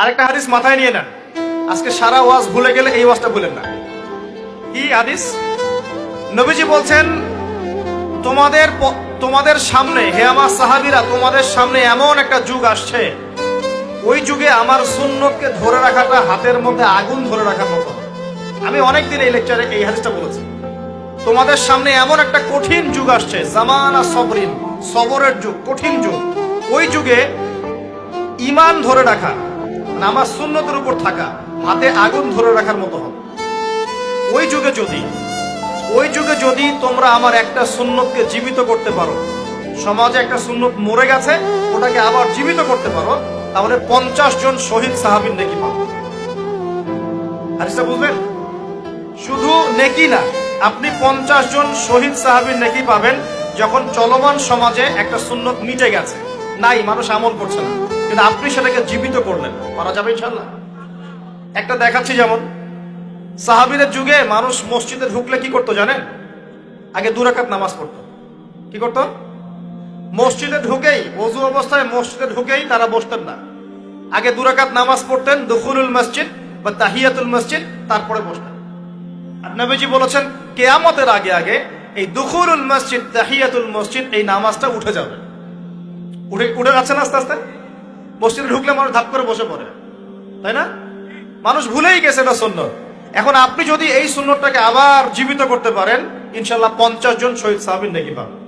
আরেকটা হাদিস মাথায় নিয়ে নেন, আজকে সারা ওয়াজ ভুলে গেলে এই ওয়াজটা ভুলেন না। কি হাদিস? নবীজি বলছেন, তোমাদের সামনে, হে আমার সাহাবীরা, তোমাদের সামনে এমন একটা যুগ আসছে, ওই যুগে আমার সুন্নতকে ধরে রাখাটা হাতের মধ্যে আগুন ধরে রাখার মতো। আমি অনেকদিন এই লেকচারে এই হাদিসটা বলেছি। তোমাদের সামনে এমন একটা কঠিন যুগ আসছে, জামানা সবরিন, সবরের যুগ, কঠিন যুগ। ওই যুগে ঈমান ধরে রাখা, মানে আমার সুন্নতের উপর থাকা, হাতে আগুন ধরে রাখার মতো হবে। ওই যুগে যদি তোমরা আমার একটা সুন্নতকে জীবিত করতে পারো, সমাজে একটা সুন্নত মরে গেছে, ওটাকে আবার জীবিত করতে পারো, তাহলে 50 জন শহীদ সাহাবীর নেকি পাবো। হাদিসটা বুঝবেন? শুধু নেকি না, আপনি 50 জন শহীদ সাহাবীর নেকি পাবেন, যখন চলমান সমাজে একটা সুন্নত মিটে গেছে, নাই, মানুষ আমল করছে না, কিন্তু আপনি সেটাকে জীবিত করলেন। পারা যাবে ইনশাআল্লাহ। একটা দেখাচ্ছি, যেমন সাহাবীদের যুগে মানুষ মসজিদে ঢুকলে কি করতো জানেন? আগে 2 রাকাত নামাজ পড়তো। কি করতো? মসজিদে ঢুকেই, ওযু অবস্থায় মসজিদে ঢুকেই তারা বসতেন না, আগে 2 রাকাত নামাজ পড়তেন, দুখুলুল মসজিদ বা তাহিয়াতুল মসজিদ, তারপরে বসতেন। আর নবীজি বলেছেন, কিয়ামতের আগে আগে এই দুখুলুল মসজিদ, তাহিয়াতুল মসজিদ, এই নামাজটা উঠে যাবে। উঠে যাচ্ছে না আস্তে আস্তে। মসজিদে ঢুকলে মানুষ ধাপ করে বসে পড়ে, তাই না? মানুষ ভুলেই গেছে এটা সুন্নত। এখন আপনি যদি এই সুন্নতটাকে আবার জীবিত করতে পারেন, ইনশাআল্লাহ 50 জন শহীদ সাহাবীর নেকি পাবেন।